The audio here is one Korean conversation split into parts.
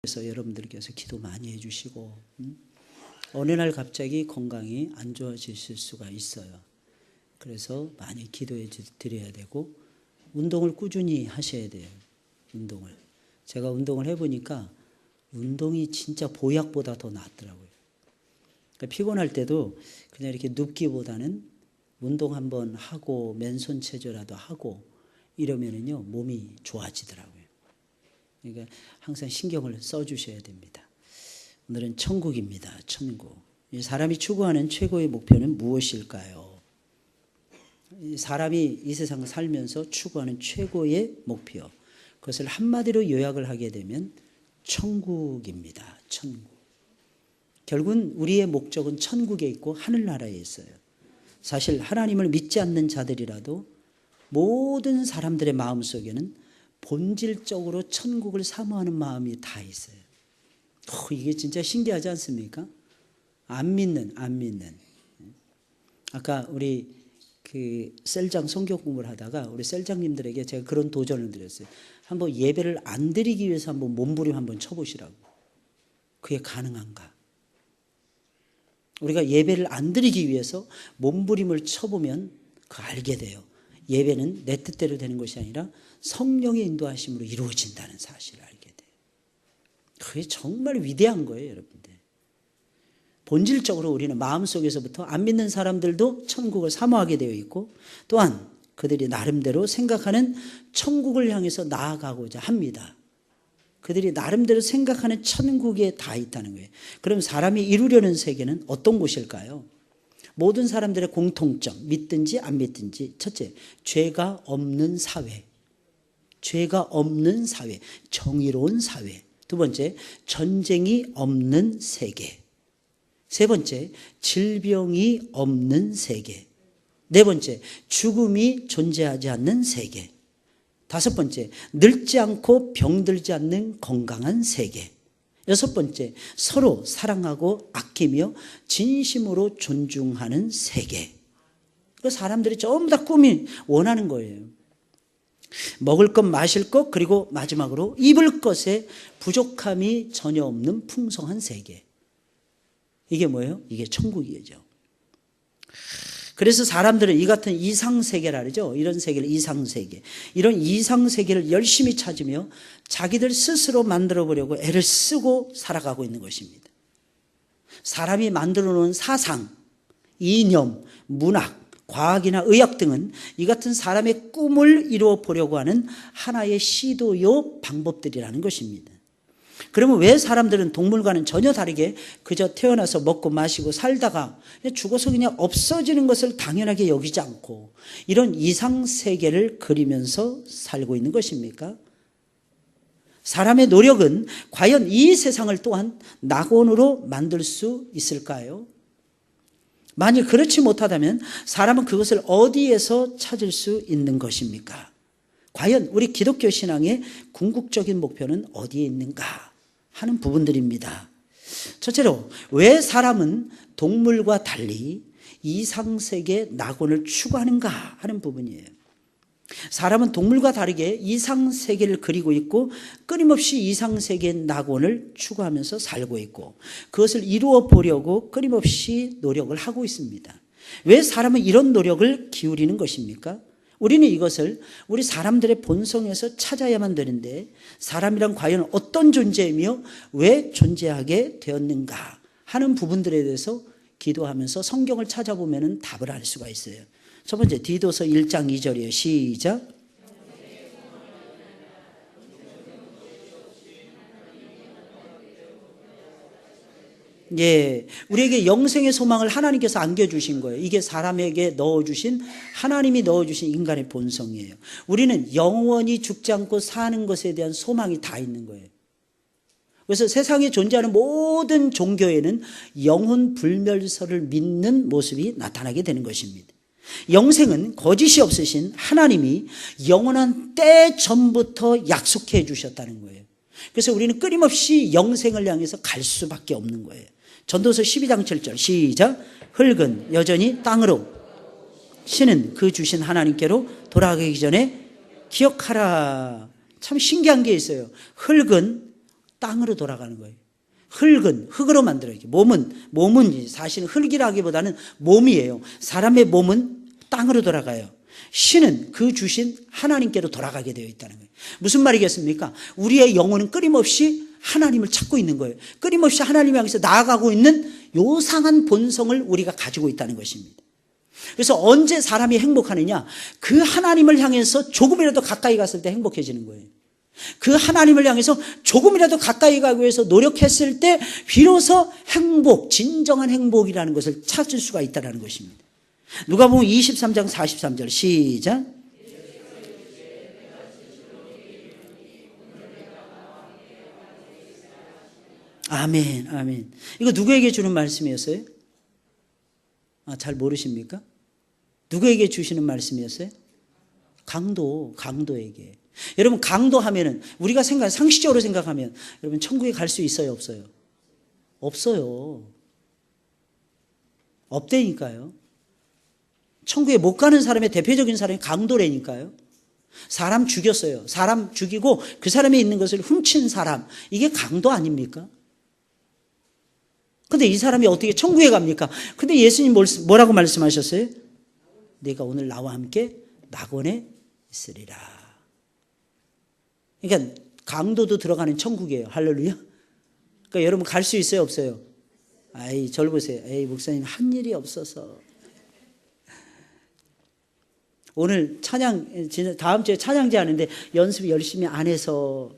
그래서 여러분들께서 기도 많이 해주시고 어느 날 갑자기 건강이 안 좋아지실 수가 있어요. 그래서 많이 기도해 드려야 되고 운동을 꾸준히 하셔야 돼요. 운동을. 제가 운동을 해보니까 운동이 진짜 보약보다 더 낫더라고요. 그러니까 피곤할 때도 그냥 이렇게 눕기보다는 운동 한번 하고 맨손 체조라도 하고 이러면은요 몸이 좋아지더라고요. 그러니까 항상 신경을 써주셔야 됩니다. 오늘은 천국입니다. 천국. 사람이 추구하는 최고의 목표는 무엇일까요? 사람이 이 세상을 살면서 추구하는 최고의 목표, 그것을 한마디로 요약을 하게 되면 천국입니다. 천국. 결국은 우리의 목적은 천국에 있고 하늘나라에 있어요. 사실 하나님을 믿지 않는 자들이라도 모든 사람들의 마음속에는 본질적으로 천국을 사모하는 마음이 다 있어요. 이게 진짜 신기하지 않습니까? 안 믿는. 아까 우리 그 셀장 성경 공부를 하다가 우리 셀장님들에게 제가 그런 도전을 드렸어요. 한번 예배를 안 드리기 위해서 한번 몸부림 한번 쳐보시라고. 그게 가능한가? 우리가 예배를 안 드리기 위해서 몸부림을 쳐보면 그거 알게 돼요. 예배는 내 뜻대로 되는 것이 아니라 성령의 인도하심으로 이루어진다는 사실을 알게 돼요. 그게 정말 위대한 거예요, 여러분들. 본질적으로 우리는 마음속에서부터 안 믿는 사람들도 천국을 사모하게 되어 있고 또한 그들이 나름대로 생각하는 천국을 향해서 나아가고자 합니다. 그들이 나름대로 생각하는 천국에 다 있다는 거예요. 그럼 사람이 이루려는 세계는 어떤 곳일까요? 모든 사람들의 공통점, 믿든지 안 믿든지. 첫째, 죄가 없는 사회. 죄가 없는 사회, 정의로운 사회. 두 번째, 전쟁이 없는 세계. 세 번째, 질병이 없는 세계. 네 번째, 죽음이 존재하지 않는 세계. 다섯 번째, 늙지 않고 병들지 않는 건강한 세계. 여섯 번째, 서로 사랑하고 아끼며 진심으로 존중하는 세계. 그 사람들이 전부 다 꿈이 원하는 거예요. 먹을 것, 마실 것, 그리고 마지막으로 입을 것에 부족함이 전혀 없는 풍성한 세계. 이게 뭐예요? 이게 천국이죠. 그래서 사람들은 이 같은 이상세계라 그러죠. 이런 세계를 이상세계. 이런 이상세계를 열심히 찾으며 자기들 스스로 만들어 보려고 애를 쓰고 살아가고 있는 것입니다. 사람이 만들어 놓은 사상, 이념, 문학, 과학이나 의학 등은 이 같은 사람의 꿈을 이루어 보려고 하는 하나의 시도요 방법들이라는 것입니다. 그러면 왜 사람들은 동물과는 전혀 다르게 그저 태어나서 먹고 마시고 살다가 죽어서 그냥 없어지는 것을 당연하게 여기지 않고 이런 이상세계를 그리면서 살고 있는 것입니까? 사람의 노력은 과연 이 세상을 또한 낙원으로 만들 수 있을까요? 만일 그렇지 못하다면 사람은 그것을 어디에서 찾을 수 있는 것입니까? 과연 우리 기독교 신앙의 궁극적인 목표는 어디에 있는가 하는 부분들입니다. 첫째로, 왜 사람은 동물과 달리 이상세계 낙원을 추구하는가 하는 부분이에요. 사람은 동물과 다르게 이상세계를 그리고 있고 끊임없이 이상세계의 낙원을 추구하면서 살고 있고 그것을 이루어 보려고 끊임없이 노력을 하고 있습니다. 왜 사람은 이런 노력을 기울이는 것입니까? 우리는 이것을 우리 사람들의 본성에서 찾아야만 되는데 사람이란 과연 어떤 존재이며 왜 존재하게 되었는가 하는 부분들에 대해서 기도하면서 성경을 찾아보면 답을 알 수가 있어요. 첫 번째, 디도서 1장 2절이에요. 시작. 예, 우리에게 영생의 소망을 하나님께서 안겨주신 거예요. 이게 사람에게 넣어주신, 하나님이 넣어주신 인간의 본성이에요. 우리는 영원히 죽지 않고 사는 것에 대한 소망이 다 있는 거예요. 그래서 세상에 존재하는 모든 종교에는 영혼 불멸설을 믿는 모습이 나타나게 되는 것입니다. 영생은 거짓이 없으신 하나님이 영원한 때 전부터 약속해 주셨다는 거예요. 그래서 우리는 끊임없이 영생을 향해서 갈 수밖에 없는 거예요. 전도서 12장 7절 시작. 흙은 여전히 땅으로, 신은 그 주신 하나님께로 돌아가기 전에 기억하라. 참 신기한 게 있어요. 흙은 땅으로 돌아가는 거예요. 흙으로 만들어요. 몸은 사실은 흙이라기보다는 몸이에요. 사람의 몸은 땅으로 돌아가요. 신은 그 주신 하나님께로 돌아가게 되어 있다는 거예요. 무슨 말이겠습니까? 우리의 영혼은 끊임없이 하나님을 찾고 있는 거예요. 끊임없이 하나님 향해서 나아가고 있는 요상한 본성을 우리가 가지고 있다는 것입니다. 그래서 언제 사람이 행복하느냐? 그 하나님을 향해서 조금이라도 가까이 갔을 때 행복해지는 거예요. 그 하나님을 향해서 조금이라도 가까이 가기 위해서 노력했을 때 비로소 진정한 행복이라는 것을 찾을 수가 있다는 것입니다. 누가복음 23장 43절 시작. 아멘, 아멘. 이거 누구에게 주는 말씀이었어요? 잘 모르십니까? 누구에게 주시는 말씀이었어요? 강도에게. 여러분, 강도하면은 우리가 상식적으로 생각하면 여러분 천국에 갈 수 있어요, 없어요? 없어요. 없다니까요. 천국에 못 가는 사람의 대표적인 사람이 강도라니까요. 사람 죽였어요. 사람 죽이고 그 사람이 있는 것을 훔친 사람. 이게 강도 아닙니까? 근데 이 사람이 어떻게 천국에 갑니까? 근데 예수님 뭐라고 말씀하셨어요? 네가 오늘 나와 함께 낙원에 있으리라. 그러니까 강도도 들어가는 천국이에요. 할렐루야. 그러니까 여러분 갈 수 있어요, 없어요? 저를 보세요. 목사님 한 일이 없어서. 오늘 다음 주에 찬양제 하는데 연습 열심히 안 해서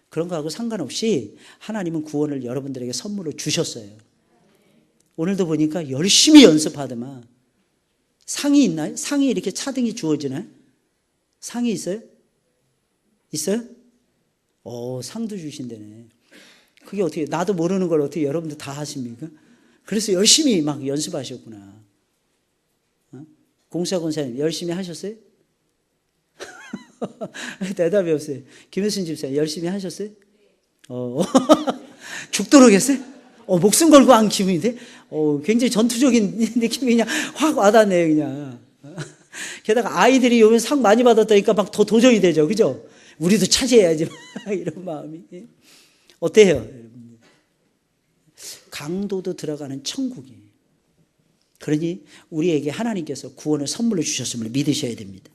그런 거하고 상관없이 하나님은 구원을 여러분들에게 선물로 주셨어요. 오늘도 보니까 열심히 연습하더만. 상이 있나요? 상이 이렇게 차등이 주어지나요? 상이 있어요? 있어요? 상도 주신다네. 그게 어떻게, 나도 모르는 걸 어떻게 여러분들 다 하십니까? 그래서 열심히 막 연습하셨구나. 공수아 권사님 열심히 하셨어요? 대답이 없어요. 김효신 집사님 열심히 하셨어요? 죽도록 했어요? 목숨 걸고 한 기분인데? 굉장히 전투적인 느낌이 그냥 확 와닿네요, 그냥. 게다가 아이들이 요즘 상 많이 받았다니까 막 더 도전이 되죠, 그죠? 우리도 차지해야지. 이런 마음이. 어때요? 강도도 들어가는 천국이에요. 그러니 우리에게 하나님께서 구원을 선물로 주셨음을 믿으셔야 됩니다.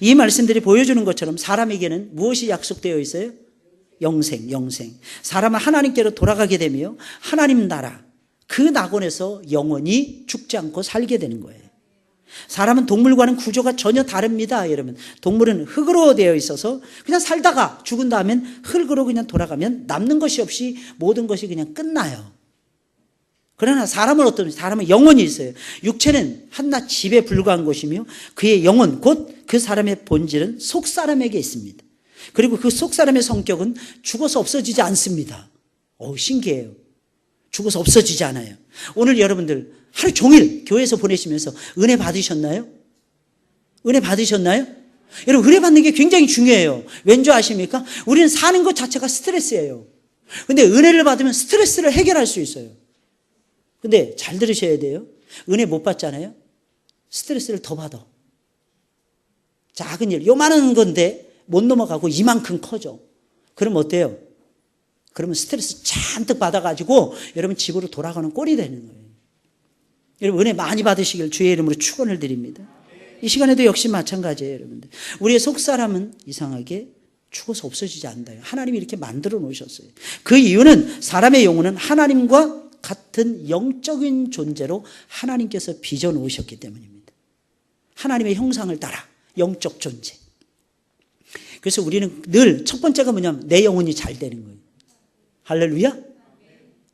이 말씀들이 보여주는 것처럼 사람에게는 무엇이 약속되어 있어요? 영생. 사람은 하나님께로 돌아가게 되며 하나님 나라, 그 낙원에서 영원히 죽지 않고 살게 되는 거예요. 사람은 동물과는 구조가 전혀 다릅니다. 여러분, 동물은 흙으로 되어 있어서 그냥 살다가 죽은 다음엔 흙으로 그냥 돌아가면 남는 것이 없이 모든 것이 그냥 끝나요. 그러나 사람은 영혼이 있어요. 육체는 한낱 집에 불과한 것이며 그의 영혼, 곧 그 사람의 본질은 속사람에게 있습니다. 그리고 그 속사람의 성격은 죽어서 없어지지 않습니다. 신기해요. 죽어서 없어지지 않아요. 오늘 여러분들 하루 종일 교회에서 보내시면서 은혜 받으셨나요? 은혜 받으셨나요? 여러분, 은혜 받는 게 굉장히 중요해요. 왠지 아십니까? 우리는 사는 것 자체가 스트레스예요. 근데 은혜를 받으면 스트레스를 해결할 수 있어요. 근데 잘 들으셔야 돼요. 은혜 못 받잖아요. 스트레스를 더 받아. 작은 일, 요만한 건데 못 넘어가고 이만큼 커져. 그럼 어때요? 그러면 스트레스 잔뜩 받아가지고 여러분 집으로 돌아가는 꼴이 되는 거예요. 여러분 은혜 많이 받으시길 주의 이름으로 축원을 드립니다. 이 시간에도 역시 마찬가지예요, 여러분들. 우리의 속사람은 이상하게 죽어서 없어지지 않는다. 하나님이 이렇게 만들어 놓으셨어요. 그 이유는 사람의 영혼은 하나님과 같은 영적인 존재로 하나님께서 빚어 놓으셨기 때문입니다. 하나님의 형상을 따라 영적 존재. 그래서 우리는 늘 첫 번째가 뭐냐면 내 영혼이 잘 되는 거예요. 할렐루야.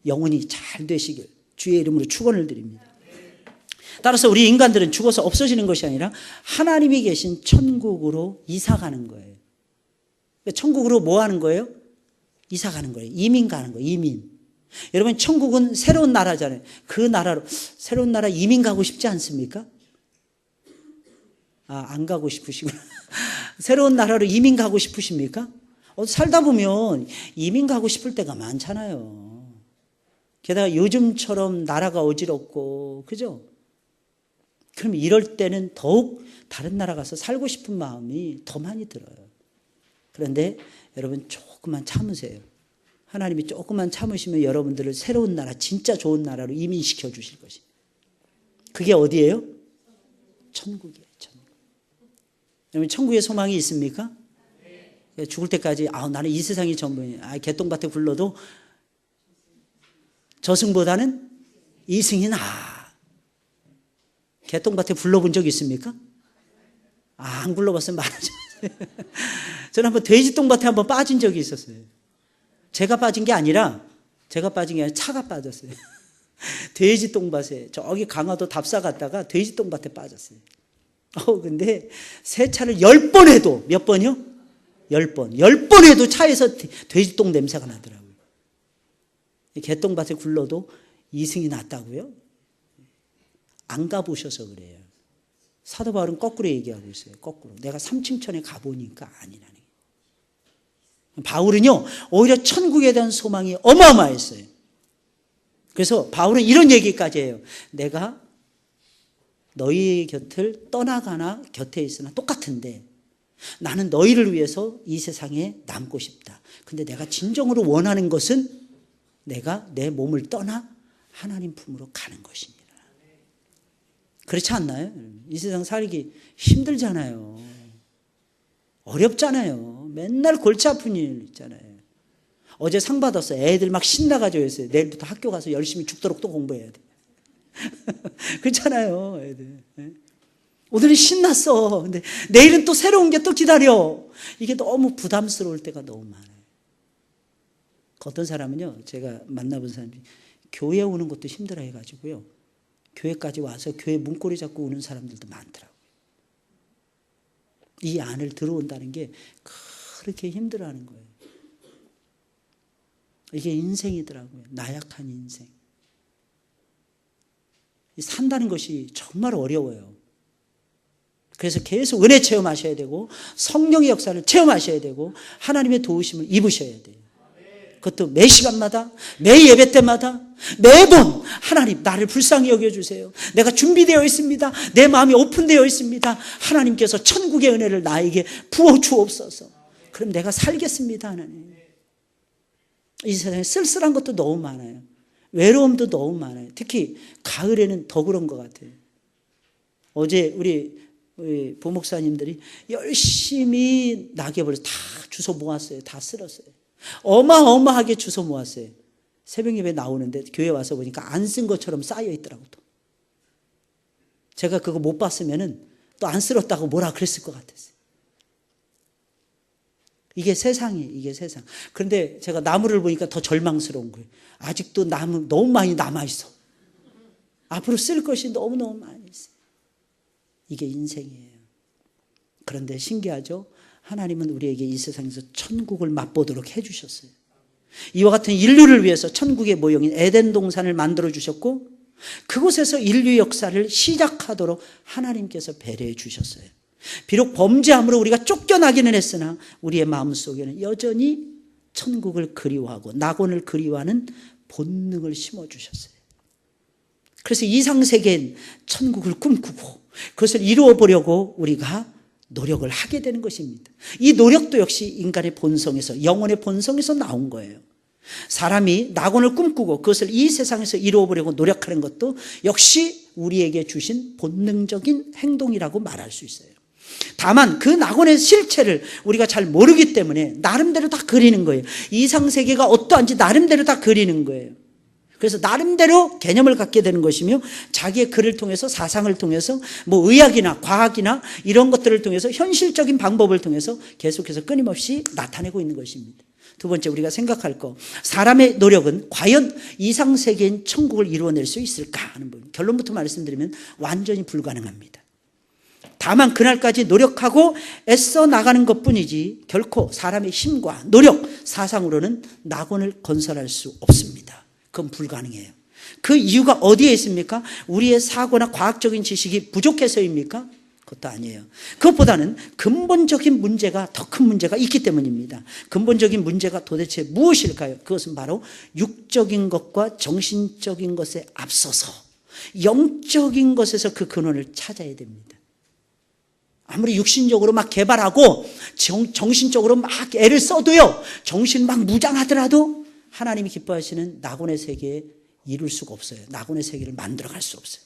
영혼이 잘 되시길 주의 이름으로 축원을 드립니다. 따라서 우리 인간들은 죽어서 없어지는 것이 아니라 하나님이 계신 천국으로 이사 가는 거예요. 천국으로 뭐 하는 거예요? 이사 가는 거예요. 이민 가는 거예요. 이민. 여러분, 천국은 새로운 나라잖아요. 그 나라로, 새로운 나라 이민 가고 싶지 않습니까? 안 가고 싶으시구나. 새로운 나라로 이민 가고 싶으십니까? 살다 보면 이민 가고 싶을 때가 많잖아요. 게다가 요즘처럼 나라가 어지럽고, 그죠? 그럼 이럴 때는 더욱 다른 나라 가서 살고 싶은 마음이 더 많이 들어요. 그런데 여러분, 조금만 참으세요. 하나님이 조금만 참으시면 여러분들을 새로운 나라, 진짜 좋은 나라로 이민시켜 주실 것입니다. 그게 어디예요? 천국이에요. 천국. 여러분 천국에 소망이 있습니까? 죽을 때까지 나는 이 세상이 전부야. 개똥밭에 굴러도 저승보다는 이승이 나아. 개똥밭에 굴러본 적 있습니까? 안 굴러봤으면 말하지 마세요. 저는 한번 돼지똥밭에 한번 빠진 적이 있었어요. 제가 빠진 게 아니라 차가 빠졌어요. 돼지똥밭에 저기 강화도 답사 갔다가 돼지똥밭에 빠졌어요. 근데 세차를 10번 해도 몇 번이요? 10번. 10번 해도 차에서 돼지똥 냄새가 나더라고요. 개똥밭에 굴러도 이승이 났다고요? 안 가보셔서 그래요. 사도 바울은 거꾸로 얘기하고 있어요. 거꾸로. 내가 삼층천에 가보니까 아니라는 거예요. 바울은요, 오히려 천국에 대한 소망이 어마어마했어요. 그래서 바울은 이런 얘기까지 해요. 내가 너희 곁을 떠나가나 곁에 있으나 똑같은데 나는 너희를 위해서 이 세상에 남고 싶다. 근데 내가 진정으로 원하는 것은 내가 내 몸을 떠나 하나님 품으로 가는 것입니다. 그렇지 않나요? 이 세상 살기 힘들잖아요. 어렵잖아요. 맨날 골치 아픈 일 있잖아요. 어제 상 받았어요. 애들 막 신나가지고 했어요. 내일부터 학교 가서 열심히 죽도록 또 공부해야 돼. 그렇잖아요, 애들. 오늘은 신났어. 근데 내일은 또 새로운 게 또 기다려. 이게 너무 부담스러울 때가 너무 많아요. 어떤 사람은요, 제가 만나본 사람이 교회 오는 것도 힘들어 해가지고요. 교회까지 와서 교회 문고리 잡고 오는 사람들도 많더라고요. 이 안을 들어온다는 게 그렇게 힘들어하는 거예요. 이게 인생이더라고요. 나약한 인생. 산다는 것이 정말 어려워요. 그래서 계속 은혜 체험하셔야 되고 성령의 역사를 체험하셔야 되고 하나님의 도우심을 입으셔야 돼요. 그것도 매 시간마다, 매 예배 때마다, 매번 하나님 나를 불쌍히 여겨주세요. 내가 준비되어 있습니다. 내 마음이 오픈되어 있습니다. 하나님께서 천국의 은혜를 나에게 부어주옵소서. 그럼 내가 살겠습니다. 하나님. 이 세상에 쓸쓸한 것도 너무 많아요. 외로움도 너무 많아요. 특히 가을에는 더 그런 것 같아요. 어제 우리 부목사님들이 열심히 낙엽을 다 주워 모았어요. 다 쓸었어요. 어마어마하게 주워 모았어요. 새벽 예배 나오는데 교회 와서 보니까 안 쓴 것처럼 쌓여 있더라고요. 제가 그거 못 봤으면 또 안 쓸었다고 뭐라 그랬을 것 같았어요. 이게 세상이에요. 이게 세상. 그런데 제가 나무를 보니까 더 절망스러운 거예요. 아직도 나무 너무 많이 남아있어. 앞으로 쓸 것이 너무너무 많이 있어요. 이게 인생이에요. 그런데 신기하죠? 하나님은 우리에게 이 세상에서 천국을 맛보도록 해주셨어요. 이와 같은 인류를 위해서 천국의 모형인 에덴 동산을 만들어 주셨고 그곳에서 인류 역사를 시작하도록 하나님께서 배려해 주셨어요. 비록 범죄함으로 우리가 쫓겨나기는 했으나 우리의 마음속에는 여전히 천국을 그리워하고 낙원을 그리워하는 본능을 심어주셨어요. 그래서 이상세계엔 천국을 꿈꾸고 그것을 이루어보려고 우리가 노력을 하게 되는 것입니다. 이 노력도 역시 인간의 본성에서, 영혼의 본성에서 나온 거예요. 사람이 낙원을 꿈꾸고 그것을 이 세상에서 이루어보려고 노력하는 것도 역시 우리에게 주신 본능적인 행동이라고 말할 수 있어요. 다만 그 낙원의 실체를 우리가 잘 모르기 때문에 나름대로 다 그리는 거예요. 이상세계가 어떠한지 나름대로 다 그리는 거예요. 그래서 나름대로 개념을 갖게 되는 것이며 자기의 글을 통해서 사상을 통해서 뭐 의학이나 과학이나 이런 것들을 통해서 현실적인 방법을 통해서 계속해서 끊임없이 나타내고 있는 것입니다. 두 번째 우리가 생각할 거, 사람의 노력은 과연 이상세계인 천국을 이루어낼 수 있을까 하는 부분. 결론부터 말씀드리면 완전히 불가능합니다. 다만 그날까지 노력하고 애써 나가는 것뿐이지 결코 사람의 힘과 노력, 사상으로는 낙원을 건설할 수 없습니다. 그건 불가능해요. 그 이유가 어디에 있습니까? 우리의 사고나 과학적인 지식이 부족해서입니까? 그것도 아니에요. 그것보다는 근본적인 문제가, 더 큰 문제가 있기 때문입니다. 근본적인 문제가 도대체 무엇일까요? 그것은 바로 육적인 것과 정신적인 것에 앞서서 영적인 것에서 그 근원을 찾아야 됩니다. 아무리 육신적으로 막 개발하고 정신적으로 막 애를 써도요, 정신 막 무장하더라도 하나님이 기뻐하시는 낙원의 세계에 이룰 수가 없어요. 낙원의 세계를 만들어갈 수 없어요.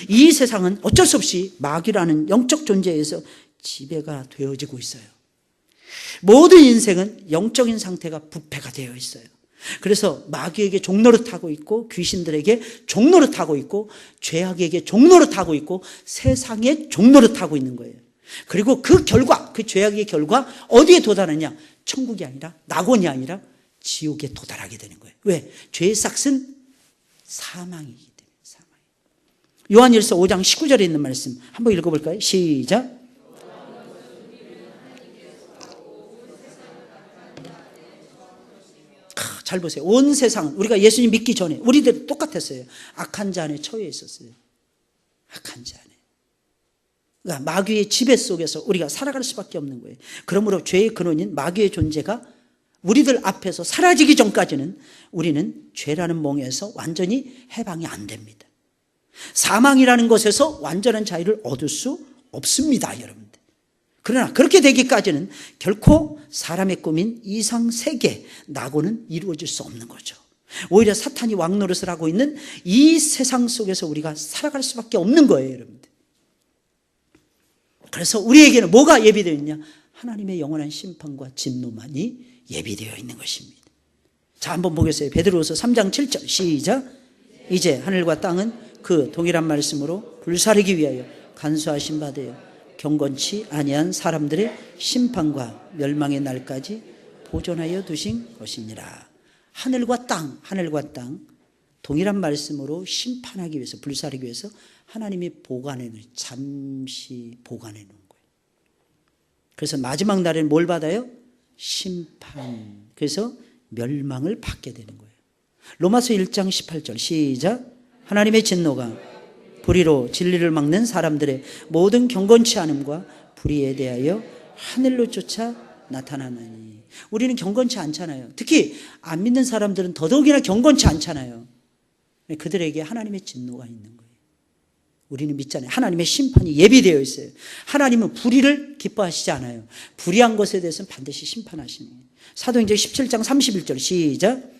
이 세상은 어쩔 수 없이 마귀라는 영적 존재에서 지배가 되어지고 있어요. 모든 인생은 영적인 상태가 부패가 되어 있어요. 그래서 마귀에게 종노릇하고 있고, 귀신들에게 종노릇하고 있고, 죄악에게 종노릇하고 있고, 세상에 종노릇하고 있는 거예요. 그리고 그 결과, 그 죄악의 결과 어디에 도달하냐? 천국이 아니라, 낙원이 아니라 지옥에 도달하게 되는 거예요. 왜? 죄의 싹은 사망이기 때문에. 사망. 요한일서 5장 19절에 있는 말씀 한번 읽어볼까요? 시작. 잘 보세요. 온 세상은, 우리가 예수님 믿기 전에 우리들 똑같았어요. 악한 자 안에 처해 있었어요. 악한 자 안에. 그러니까 마귀의 지배 속에서 우리가 살아갈 수밖에 없는 거예요. 그러므로 죄의 근원인 마귀의 존재가 우리들 앞에서 사라지기 전까지는 우리는 죄라는 몽에서 완전히 해방이 안 됩니다. 사망이라는 것에서 완전한 자유를 얻을 수 없습니다, 여러분들. 그러나 그렇게 되기까지는 결코 사람의 꿈인 이상세계, 낙원은 이루어질 수 없는 거죠. 오히려 사탄이 왕노릇을 하고 있는 이 세상 속에서 우리가 살아갈 수밖에 없는 거예요, 여러분들. 그래서 우리에게는 뭐가 예비되어 있냐? 하나님의 영원한 심판과 진노만이 예비되어 있는 것입니다. 자, 한번 보겠어요. 베드로후서 3장 7절 시작. 이제 하늘과 땅은 그 동일한 말씀으로 불사르기 위하여 간수하신 바 되어 경건치 아니한 사람들의 심판과 멸망의 날까지 보존하여 두신 것이니라. 하늘과 땅 동일한 말씀으로 심판하기 위해서, 불사르기 위해서 하나님이 보관해 놓은, 잠시 보관해 놓은 거예요. 그래서 마지막 날에는 뭘 받아요? 심판. 그래서 멸망을 받게 되는 거예요. 로마서 1장 18절 시작. 하나님의 진노가 불의로 진리를 막는 사람들의 모든 경건치 않음과 불의에 대하여 하늘로 쫓아 나타나나니. 우리는 경건치 않잖아요. 특히 안 믿는 사람들은 더더욱이나 경건치 않잖아요. 그들에게 하나님의 진노가 있는 거예요. 우리는 믿잖아요. 하나님의 심판이 예비되어 있어요. 하나님은 불의를 기뻐하시지 않아요. 불의한 것에 대해서는 반드시 심판하시는 거예요. 사도행전 17장 31절 시작.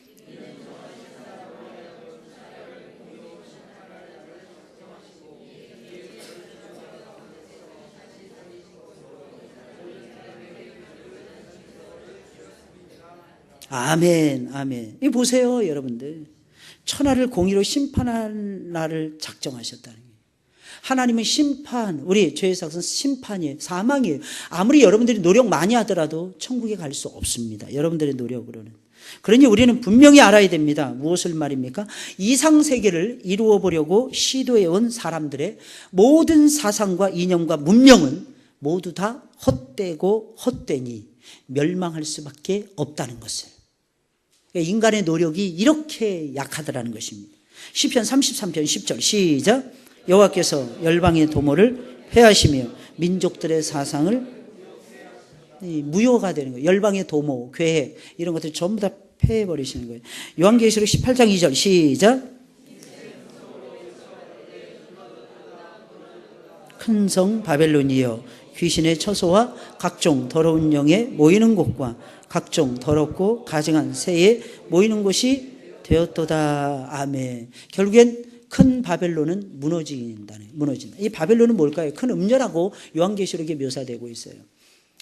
아멘, 아멘. 이 보세요, 여러분들. 천하를 공의로 심판할 날을 작정하셨다는 거예요. 하나님은 심판, 우리 죄의 삭은 심판이에요. 사망이에요. 아무리 여러분들이 노력 많이 하더라도 천국에 갈 수 없습니다. 여러분들의 노력으로는. 그러니 우리는 분명히 알아야 됩니다. 무엇을 말입니까? 이상세계를 이루어 보려고 시도해온 사람들의 모든 사상과 이념과 문명은 모두 다 헛되고 헛되니 멸망할 수밖에 없다는 것을. 인간의 노력이 이렇게 약하더라는 것입니다. 시편 33편 10절 시작. 여호와께서 열방의 도모를 폐하시며 민족들의 사상을 무효가 되는 거예요. 열방의 도모, 괴해 이런 것들 전부 다 폐해버리시는 거예요. 요한계시록 18장 2절 시작. 큰 성 바벨론이여 귀신의 처소와 각종 더러운 영에 모이는 곳과 각종 더럽고 가증한 새에 모이는 곳이 되었도다. 아멘. 결국엔 큰 바벨론은 무너진다. 이 바벨론은 뭘까요? 큰 음녀라고 요한계시록에 묘사되고 있어요.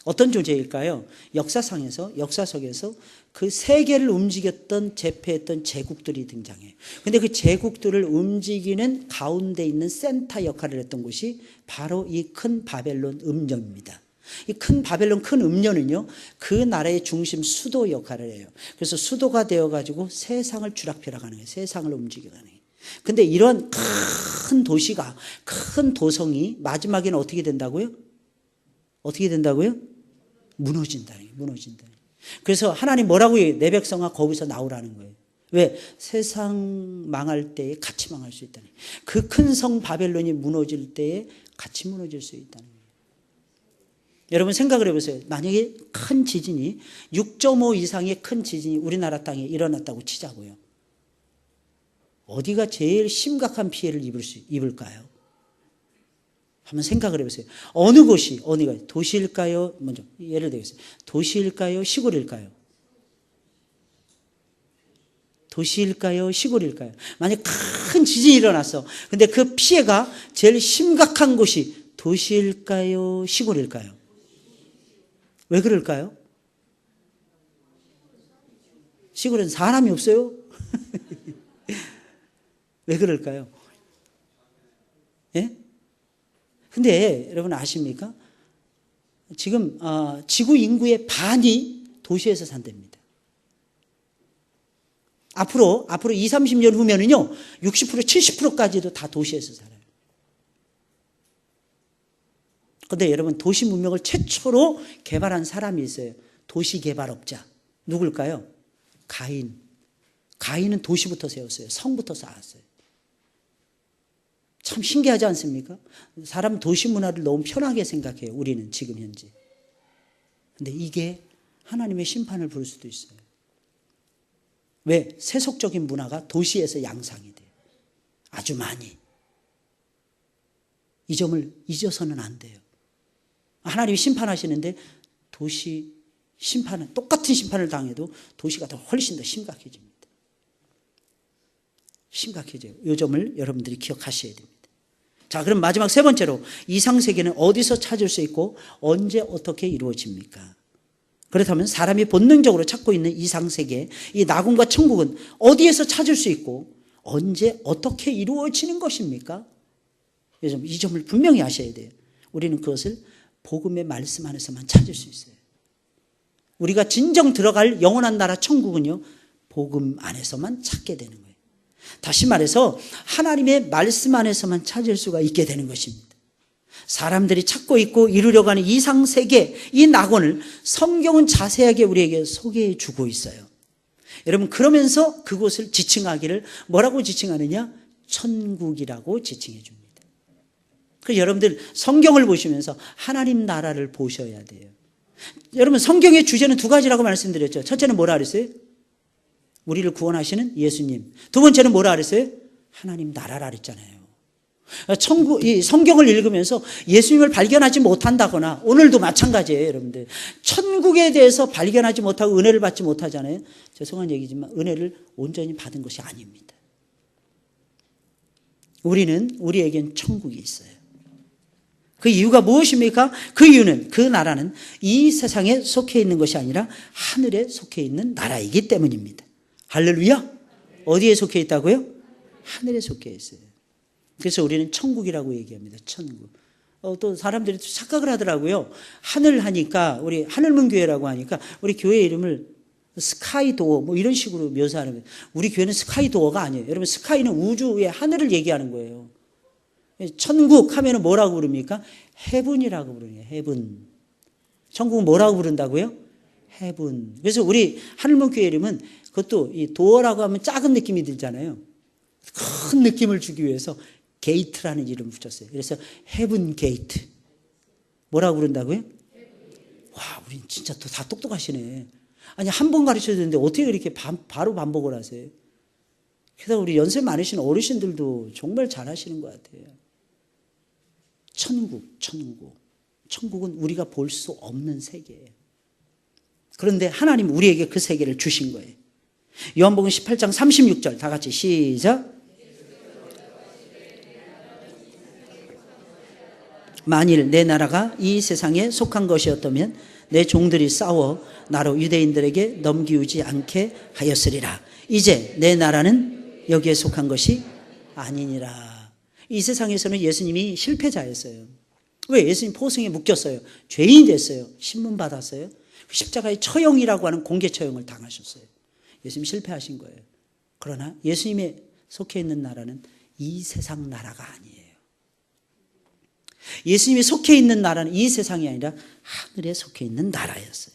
어떤 존재일까요? 역사석에서 그 세계를 움직였던, 제패했던 제국들이 등장해요. 근데 그 제국들을 움직이는 가운데 있는 센터 역할을 했던 곳이 바로 이 큰 바벨론 음녀입니다. 이 큰 바벨론 큰 음녀는요, 그 나라의 중심 수도 역할을 해요. 그래서 수도가 되어가지고 세상을 쥐락펴락하는 거예요. 세상을 움직여가는 거예요. 근데 이런 큰 도시가, 큰 도성이 마지막에는 어떻게 된다고요? 어떻게 된다고요? 무너진다는 거예요. 무너진다는 거예요. 그래서 하나님 뭐라고 해요? 내 백성아 거기서 나오라는 거예요. 왜? 세상 망할 때에 같이 망할 수 있다는 거예요. 그 큰 성 바벨론이 무너질 때에 같이 무너질 수 있다는 거예요. 여러분 생각을 해보세요. 만약에 큰 지진이 6.5 이상의 큰 지진이 우리나라 땅에 일어났다고 치자고요. 어디가 제일 심각한 피해를 입을까요? 한번 생각을 해보세요. 어느 곳이, 어디가, 도시일까요? 먼저 예를 들겠습니다. 도시일까요? 시골일까요? 도시일까요? 시골일까요? 만약 큰 지진이 일어났어. 근데 그 피해가 제일 심각한 곳이 도시일까요? 시골일까요? 왜 그럴까요? 시골엔 사람이 없어요? 왜 그럴까요? 예? 근데 여러분 아십니까? 지금 지구 인구의 반이 도시에서 산답니다. 앞으로 20, 30년 후면은요, 60%, 70%까지도 다 도시에서 살아요. 근데 여러분, 도시 문명을 최초로 개발한 사람이 있어요. 도시 개발업자. 누굴까요? 가인. 가인은 도시부터 세웠어요. 성부터 쌓았어요. 참 신기하지 않습니까? 사람 도시 문화를 너무 편하게 생각해요. 우리는 지금 현재. 근데 이게 하나님의 심판을 부를 수도 있어요. 왜? 세속적인 문화가 도시에서 양상이 돼요. 아주 많이. 이 점을 잊어서는 안 돼요. 하나님이 심판하시는데 도시 심판은, 똑같은 심판을 당해도 도시가 더 훨씬 더 심각해집니다. 심각해져요. 이 점을 여러분들이 기억하셔야 됩니다. 자, 그럼 마지막 세 번째로 이상세계는 어디서 찾을 수 있고 언제 어떻게 이루어집니까? 그렇다면 사람이 본능적으로 찾고 있는 이상세계, 이 낙원과 천국은 어디에서 찾을 수 있고 언제 어떻게 이루어지는 것입니까? 이 점을 분명히 아셔야 돼요. 우리는 그것을 복음의 말씀 안에서만 찾을 수 있어요. 우리가 진정 들어갈 영원한 나라 천국은요, 복음 안에서만 찾게 되는 거예요. 다시 말해서 하나님의 말씀 안에서만 찾을 수가 있게 되는 것입니다. 사람들이 찾고 있고 이루려고 하는 이상세계, 이 낙원을 성경은 자세하게 우리에게 소개해 주고 있어요. 여러분, 그러면서 그곳을 지칭하기를 뭐라고 지칭하느냐? 천국이라고 지칭해 줍니다. 그래서 여러분들 성경을 보시면서 하나님 나라를 보셔야 돼요. 여러분, 성경의 주제는 두 가지라고 말씀드렸죠. 첫째는 뭐라 그랬어요? 우리를 구원하시는 예수님. 두 번째는 뭐라 그랬어요? 하나님 나라라 그랬잖아요. 이 성경을 읽으면서 예수님을 발견하지 못한다거나, 오늘도 마찬가지예요, 여러분들. 천국에 대해서 발견하지 못하고 은혜를 받지 못하잖아요. 죄송한 얘기지만 은혜를 온전히 받은 것이 아닙니다. 우리에겐 천국이 있어요. 그 이유가 무엇입니까? 그 이유는, 그 나라는 이 세상에 속해 있는 것이 아니라 하늘에 속해 있는 나라이기 때문입니다. 할렐루야! 어디에 속해 있다고요? 하늘에 속해 있어요. 그래서 우리는 천국이라고 얘기합니다. 천국. 또 사람들이 착각을 하더라고요. 하늘 하니까, 우리 하늘문교회라고 하니까 우리 교회 이름을 스카이도어 뭐 이런 식으로 묘사하는 거예요. 우리 교회는 스카이도어가 아니에요. 여러분, 스카이는 우주의 하늘을 얘기하는 거예요. 천국 하면은 뭐라고 부릅니까? 헤븐이라고 부르네요. 헤븐. 천국은 뭐라고 부른다고요? 헤븐. 그래서 우리 하늘문교회 이름은, 그것도 이 도어라고 하면 작은 느낌이 들잖아요. 큰 느낌을 주기 위해서 게이트라는 이름을 붙였어요. 그래서 헤븐 게이트. 뭐라고 부른다고요? 와, 우린 진짜 다 똑똑하시네. 아니, 한 번 가르쳐야 되는데 어떻게 이렇게 바로 반복을 하세요? 그래서 우리 연세 많으신 어르신들도 정말 잘하시는 것 같아요. 천국은 우리가 볼 수 없는 세계예요. 그런데 하나님 우리에게 그 세계를 주신 거예요. 요한복음 18장 36절 다 같이 시작. 만일 내 나라가 이 세상에 속한 것이었다면 내 종들이 싸워 나로 유대인들에게 넘기우지 않게 하였으리라. 이제 내 나라는 여기에 속한 것이 아니니라. 이 세상에서는 예수님이 실패자였어요. 왜? 예수님 포승에 묶였어요. 죄인이 됐어요. 신문 받았어요. 십자가의 처형이라고 하는 공개 처형을 당하셨어요. 예수님 실패하신 거예요. 그러나 예수님의 속해 있는 나라는 이 세상 나라가 아니에요. 예수님이 속해 있는 나라는 이 세상이 아니라 하늘에 속해 있는 나라였어요.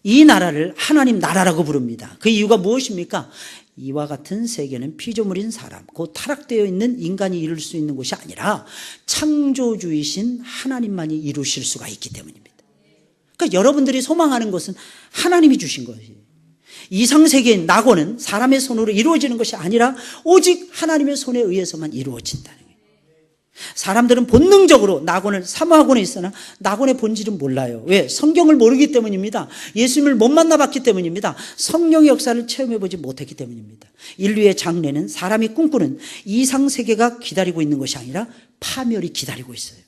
이 나라를 하나님 나라라고 부릅니다. 그 이유가 무엇입니까? 이와 같은 세계는 피조물인 사람, 곧 타락되어 있는 인간이 이룰 수 있는 것이 아니라 창조주이신 하나님만이 이루실 수가 있기 때문입니다. 그러니까 여러분들이 소망하는 것은 하나님이 주신 것이에요. 이상세계인 낙원은 사람의 손으로 이루어지는 것이 아니라 오직 하나님의 손에 의해서만 이루어진다는 거예요. 사람들은 본능적으로 낙원을 사모하고는 있으나 낙원의 본질은 몰라요. 왜? 성경을 모르기 때문입니다. 예수님을 못 만나봤기 때문입니다. 성령의 역사를 체험해보지 못했기 때문입니다. 인류의 장래는 사람이 꿈꾸는 이상세계가 기다리고 있는 것이 아니라 파멸이 기다리고 있어요.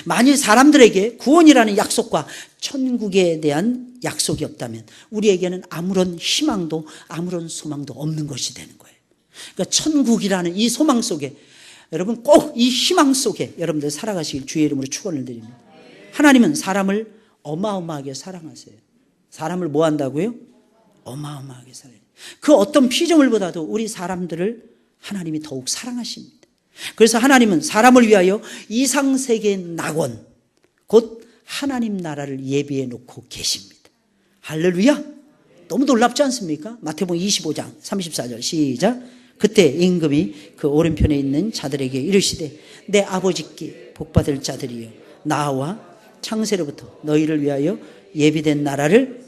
만일 사람들에게 구원이라는 약속과 천국에 대한 약속이 없다면 우리에게는 아무런 희망도 아무런 소망도 없는 것이 되는 거예요. 그러니까 천국이라는 이 소망 속에 여러분 꼭 이 희망 속에 여러분들 살아가시길 주의 이름으로 축원을 드립니다. 하나님은 사람을 어마어마하게 사랑하세요. 사람을 뭐 한다고요? 어마어마하게 사랑해요. 그 어떤 피조물보다도 우리 사람들을 하나님이 더욱 사랑하십니다. 그래서 하나님은 사람을 위하여 이상세계의 낙원 곧 하나님 나라를 예비해 놓고 계십니다. 할렐루야. 너무 놀랍지 않습니까? 마태복음 25장 34절 시작. 그때 임금이 그 오른편에 있는 자들에게 이르시되 내 아버지께 복받을 자들이여 나와 창세로부터 너희를 위하여 예비된 나라를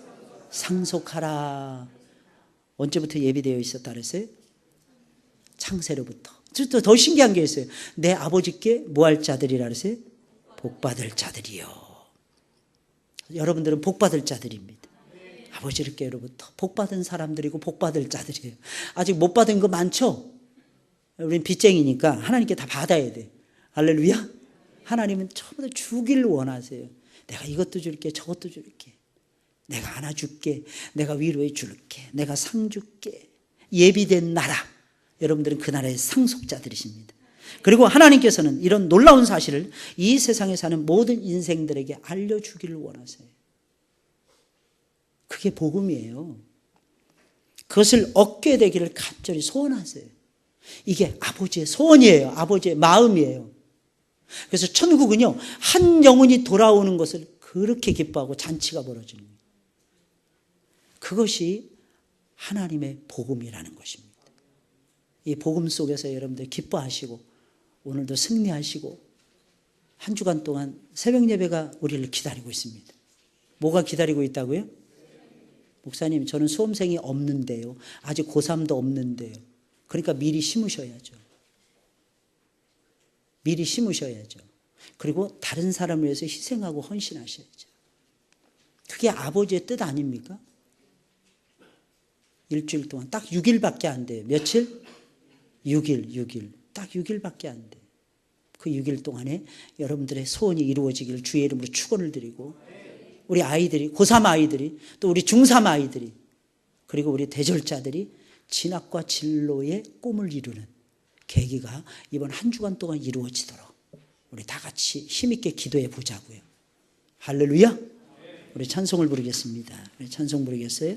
상속하라. 언제부터 예비되어 있었다 그랬어요? 창세로부터. 더 신기한 게 있어요. 내 아버지께 뭐 할 자들이라 그랬어요? 복받을 자들이요. 여러분들은 복받을 자들입니다. 아버지께로부터 복받은 사람들이고 복받을 자들이에요. 아직 못 받은 거 많죠? 우린 빚쟁이니까 하나님께 다 받아야 돼. 할렐루야. 하나님은 처음부터 주기를 원하세요. 내가 이것도 줄게 저것도 줄게. 내가 안아줄게. 내가 위로해 줄게. 내가 상 줄게. 예비된 나라. 여러분들은 그 나라의 상속자들이십니다. 그리고 하나님께서는 이런 놀라운 사실을 이 세상에 사는 모든 인생들에게 알려주기를 원하세요. 그게 복음이에요. 그것을 얻게 되기를 간절히 소원하세요. 이게 아버지의 소원이에요. 아버지의 마음이에요. 그래서 천국은요, 한 영혼이 돌아오는 것을 그렇게 기뻐하고 잔치가 벌어지는 거예요. 그것이 하나님의 복음이라는 것입니다. 이 복음 속에서 여러분들 기뻐하시고 오늘도 승리하시고 한 주간 동안 새벽 예배가 우리를 기다리고 있습니다. 뭐가 기다리고 있다고요? 목사님, 저는 수험생이 없는데요. 아직 고3도 없는데요. 그러니까 미리 심으셔야죠. 미리 심으셔야죠. 그리고 다른 사람을 위해서 희생하고 헌신하셔야죠. 그게 아버지의 뜻 아닙니까? 일주일 동안 딱 6일밖에 안 돼요. 며칠? 6일. 딱 6일밖에 안 돼요. 그 6일 동안에 여러분들의 소원이 이루어지기를 주의 이름으로 축원을 드리고 우리 아이들이, 고3 아이들이, 또 우리 중3 아이들이, 그리고 우리 대절자들이 진학과 진로의 꿈을 이루는 계기가 이번 한 주간 동안 이루어지도록 우리 다 같이 힘있게 기도해 보자고요. 할렐루야. 우리 찬송을 부르겠습니다. 우리 찬송 부르겠어요?